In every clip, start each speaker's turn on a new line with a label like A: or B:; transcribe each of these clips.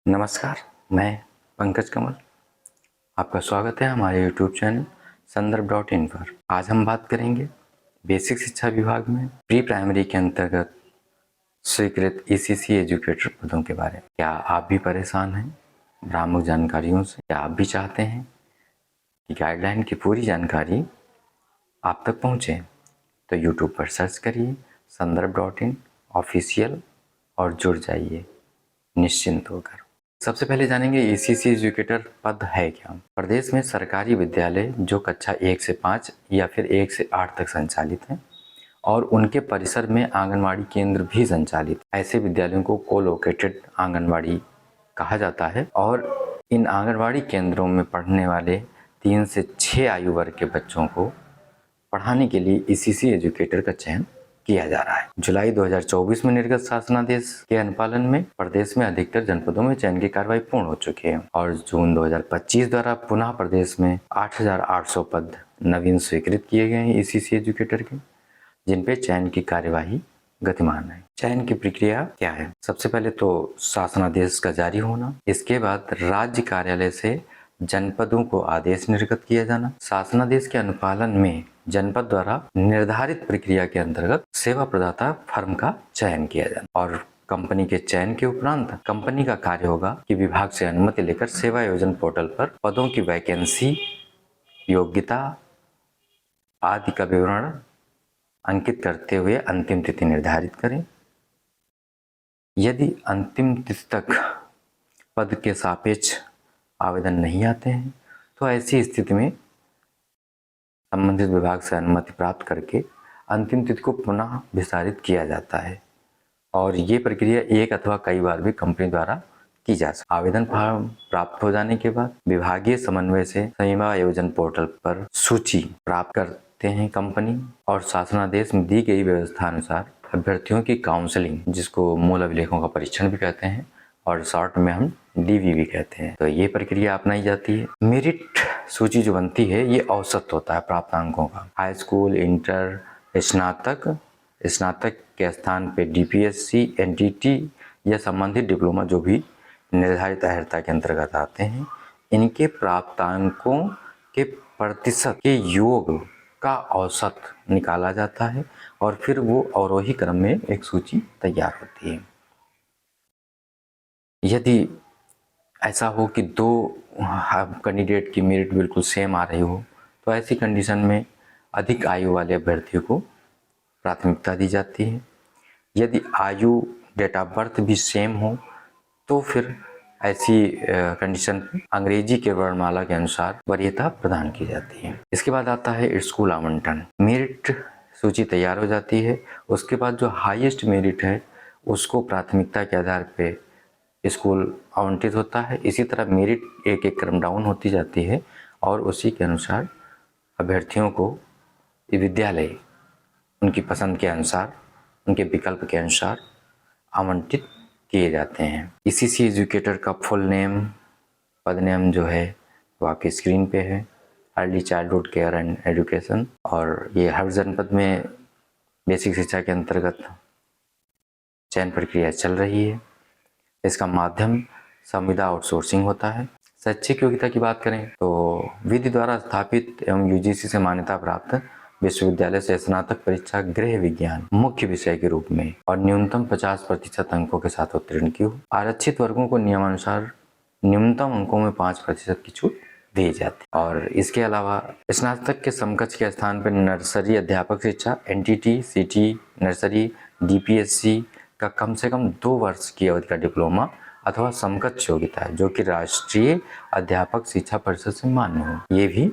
A: नमस्कार, मैं पंकज कमल। आपका स्वागत है हमारे यूट्यूब चैनल संदर्भ.इन पर। आज हम बात करेंगे बेसिक शिक्षा विभाग में प्री प्राइमरी के अंतर्गत स्वीकृत ECC एजुकेटर पदों के बारे में। क्या आप भी परेशान हैं भ्रामक जानकारियों से? क्या आप भी चाहते हैं कि गाइडलाइन की पूरी जानकारी आप तक पहुँचे? तो यूट्यूब पर सर्च करिए संदर्भ.इन ऑफिशियल और जुड़ जाइए निश्चिंत होकर। सबसे पहले जानेंगे ECC एजुकेटर पद है क्या। प्रदेश में सरकारी विद्यालय जो कक्षा 1 से 5 या फिर 1 से 8 तक संचालित हैं और उनके परिसर में आंगनवाड़ी केंद्र भी संचालित, ऐसे विद्यालयों को कोलोकेटेड आंगनवाड़ी कहा जाता है। और इन आंगनवाड़ी केंद्रों में पढ़ने वाले 3 से 6 आयु वर्ग के बच्चों को पढ़ाने के लिए ECC एजुकेटर का चयन किया जा रहा है। जुलाई 2024 में निर्गत शासनादेश के अनुपालन में प्रदेश में अधिकतर जनपदों में चयन की कार्रवाई पूर्ण हो चुकी है और जून 2025 द्वारा पुनः प्रदेश में 8,800 पद नवीन स्वीकृत किए गए हैं ECC एजुकेटर के, जिन पे चयन की कार्यवाही गतिमान है। चयन की प्रक्रिया क्या है? सबसे पहले तो शासनादेश का जारी होना, इसके बाद राज्य कार्यालय से जनपदों को आदेश निर्गत किया जाना, शासनादेश के अनुपालन में जनपद द्वारा निर्धारित प्रक्रिया के अंतर्गत सेवा प्रदाता फर्म का चयन किया जाना और कंपनी के चयन के उपरांत कंपनी का कार्य होगा कि विभाग से अनुमति लेकर सेवा योजना पोर्टल पर पदों की वैकेंसी, योग्यता आदि का विवरण अंकित करते हुए अंतिम तिथि निर्धारित करें। यदि अंतिम तिथि तक पद के सापेक्ष आवेदन नहीं आते हैं तो ऐसी स्थिति में संबंधित विभाग से अनुमति प्राप्त करके अंतिम तिथि को पुनः विस्तारित किया जाता है और ये प्रक्रिया एक अथवा कई बार भी कंपनी द्वारा की जा सकती है। आवेदन फॉर्म प्राप्त हो जाने के बाद विभागीय समन्वय से सेवा आयोजन पोर्टल पर सूची प्राप्त करते हैं कंपनी और शासनादेश में दी गई व्यवस्था अनुसार अभ्यर्थियों की काउंसलिंग, जिसको मूल अभिलेखों का परीक्षण भी कहते हैं और शॉर्ट में हम DV भी कहते हैं, तो ये प्रक्रिया अपनाई जाती है। मेरिट सूची जो बनती है ये औसत होता है प्राप्त अंकों का। हाई स्कूल, इंटर, स्नातक के स्थान पे DPSC, NTT या संबंधित डिप्लोमा जो भी निर्धारित अर्हता के अंतर्गत आते हैं, इनके प्राप्तांकों के प्रतिशत के योग का औसत निकाला जाता है और फिर वो अवरोही क्रम में एक सूची तैयार होती है। यदि ऐसा हो कि दो कैंडिडेट की मेरिट बिल्कुल सेम आ रही हो तो ऐसी कंडीशन में अधिक आयु वाले अभ्यर्थियों को प्राथमिकता दी जाती है। यदि आयु, डेट ऑफ बर्थ भी सेम हो तो फिर ऐसी कंडीशन पर अंग्रेजी के वर्णमाला के अनुसार वरीयता प्रदान की जाती है। इसके बाद आता है स्कूल आवंटन। मेरिट सूची तैयार हो जाती है, उसके बाद जो हाईएस्ट मेरिट है उसको प्राथमिकता के आधार पे स्कूल आवंटित होता है। इसी तरह मेरिट एक एक क्रम डाउन होती जाती है और उसी के अनुसार अभ्यर्थियों को विद्यालय उनकी पसंद के अनुसार, उनके विकल्प के अनुसार आवंटित किए जाते हैं। ECC एजुकेटर का फुल नेम, पद नेम जो है वो आपकी स्क्रीन पे है, early childhood care and education, और ये हर जनपद में बेसिक शिक्षा के अंतर्गत चयन प्रक्रिया चल रही है। इसका माध्यम संविदा आउटसोर्सिंग होता है। शैक्षिक योग्यता की बात करें तो विधि द्वारा स्थापित एवं UGC से मान्यता प्राप्त विश्वविद्यालय से स्नातक परीक्षा गृह विज्ञान मुख्य विषय के रूप में और न्यूनतम 50% अंकों के साथ उत्तीर्ण की हो। आरक्षित वर्गों को नियमानुसार न्यूनतम अंकों में 5% की छूट दी जाती है। और इसके अलावा स्नातक के समकक्ष के स्थान पर नर्सरी अध्यापक शिक्षा, NTT, CT, नर्सरी, DPSC का कम से कम 2 वर्ष की अवधि का डिप्लोमा अथवा समकक्ष योग्यता है जो कि राष्ट्रीय अध्यापक शिक्षा परिषद से मान्य हो, ये भी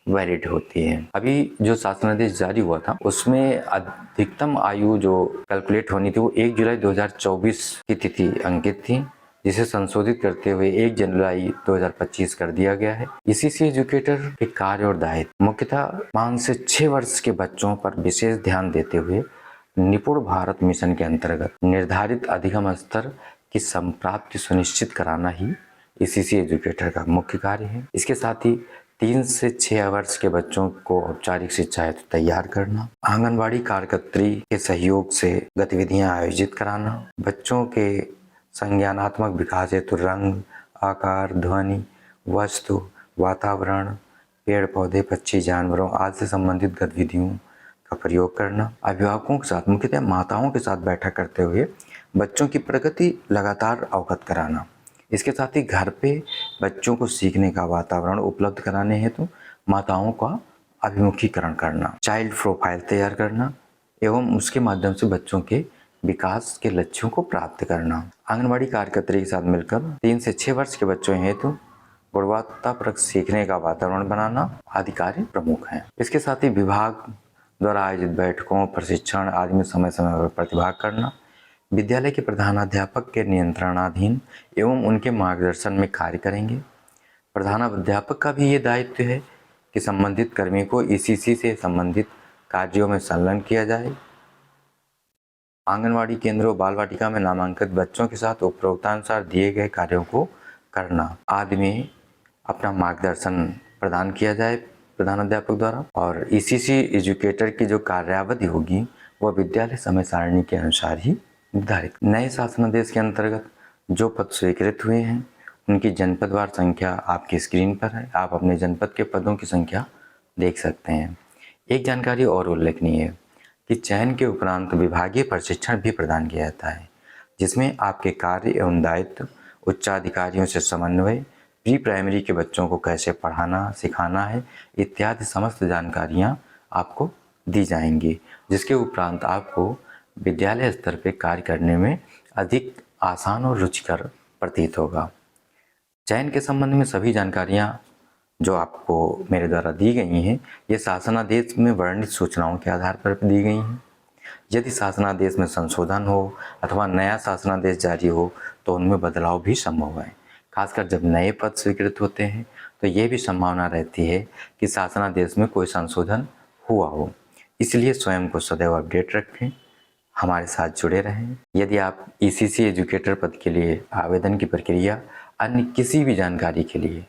A: वैलिड होती है। अभी जो शासनादेश जारी हुआ था उसमें अधिकतम आयु जो कैलकुलेट होनी थी वो 1 जुलाई 2024 की तिथि अंकित थी, जिसे संशोधित करते हुए 1 जुलाई 2025 कर दिया गया है। ECC एजुकेटर के कार्य और दायित्व मुख्यतः 5 से 6 वर्ष के बच्चों पर विशेष ध्यान देते हुए निपुण भारत मिशन के अंतर्गत निर्धारित अधिगम स्तर की संप्राप्ति सुनिश्चित कराना ही ECC एजुकेटर का मुख्य कार्य है। इसके साथ ही 3 से 6 वर्ष के बच्चों को औपचारिक शिक्षा हेतु तैयार करना, आंगनबाड़ी कार्यकर्त्री के सहयोग से गतिविधियां आयोजित कराना, बच्चों के संज्ञानात्मक विकास हेतु रंग, आकार, ध्वनि, वस्तु, वातावरण, पेड़ पौधे, पक्षी, जानवरों आदि से संबंधित गतिविधियों का प्रयोग करना। अभिभावकों के साथ, मुख्यतः माताओं के साथ बैठक करते हुए बच्चों की प्रगति लगातार अवगत कराना। इसके साथ ही घर पे बच्चों को सीखने का वातावरण उपलब्ध कराने हेतु माताओं का अभिमुखीकरण करना। चाइल्ड प्रोफाइल तैयार करना एवं उसके माध्यम से बच्चों के विकास के लक्ष्यों को प्राप्त करना। आंगनबाड़ी कार्यकर्त्री के साथ मिलकर 3 से 6 वर्ष के बच्चों हेतु गुणवत्तापरक सीखने का वातावरण बनाना आदि कार्य प्रमुख हैं। इसके साथ ही विभाग द्वारा आयोजित बैठकों, प्रशिक्षण आदि में समय समय पर प्रतिभाग करना। विद्यालय के प्रधानाध्यापक के नियंत्रणाधीन एवं उनके मार्गदर्शन में कार्य करेंगे। प्रधानाध्यापक का भी ये दायित्व है कि संबंधित कर्मी को ईसीसी से संबंधित कार्यों में संलग्न किया जाए। आंगनवाड़ी केंद्रों, बाल वाटिका में नामांकित बच्चों के साथ उपरोक्तानुसार दिए गए कार्यों को करना आदि में अपना मार्गदर्शन प्रदान किया जाए प्रधानाध्यापक द्वारा। और ईसीसी एजुकेटर की जो कार्यावधि होगी वह विद्यालय समय सारणी के अनुसार ही निर्धारित। नए शासनादेश के अंतर्गत जो पद स्वीकृत हुए हैं उनकी जनपदवार संख्या आपकी स्क्रीन पर है। आप अपने जनपद के पदों की संख्या देख सकते हैं। एक जानकारी और उल्लेखनीय है कि चयन के उपरांत विभागीय प्रशिक्षण भी प्रदान किया जाता है, जिसमें आपके कार्य एवं दायित्व, उच्चाधिकारियों से समन्वय, प्री प्राइमरी के बच्चों को कैसे पढ़ाना सिखाना है इत्यादि समस्त जानकारियाँ आपको दी जाएंगी, जिसके उपरांत आपको विद्यालय स्तर पर कार्य करने में अधिक आसान और रुचिकर प्रतीत होगा। चयन के संबंध में सभी जानकारियाँ जो आपको मेरे द्वारा दी गई हैं ये शासनादेश में वर्णित सूचनाओं के आधार पर दी गई हैं। यदि शासनादेश में संशोधन हो अथवा नया शासनादेश जारी हो तो उनमें बदलाव भी संभव है। खासकर जब नए पद स्वीकृत होते हैं तो ये भी संभावना रहती है कि शासनादेश में कोई संशोधन हुआ हो। इसलिए स्वयं को सदैव अपडेट रखें, हमारे साथ जुड़े रहें। यदि आप ईसीसी एजुकेटर पद के लिए आवेदन की प्रक्रिया अन्य किसी भी जानकारी के लिए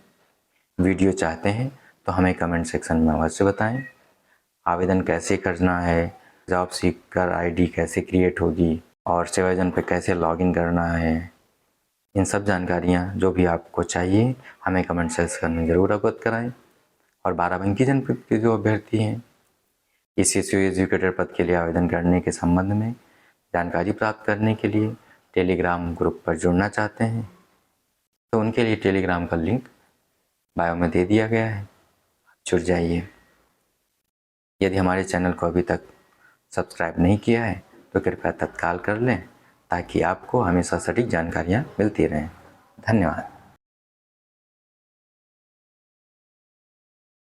A: वीडियो चाहते हैं तो हमें कमेंट सेक्शन में अवश्य बताएं। आवेदन कैसे करना है, जॉब सीकर आईडी कैसे क्रिएट होगी और सेवाजन पे कैसे लॉगिन करना है, इन सब जानकारियाँ जो भी आपको चाहिए हमें कमेंट सेक्शन में ज़रूर अवगत कराएं। और बाराबंकी जनपद के जो अभ्यर्थी हैं ईसीसी एजुकेटर पद के लिए आवेदन करने के संबंध में जानकारी प्राप्त करने के लिए टेलीग्राम ग्रुप पर जुड़ना चाहते हैं तो उनके लिए टेलीग्राम का लिंक बायो में दे दिया गया है, जुड़ जाइए। यदि हमारे चैनल को अभी तक सब्सक्राइब नहीं किया है तो कृपया तत्काल कर लें ताकि आपको हमेशा सटीक जानकारियाँ मिलती रहें। धन्यवाद।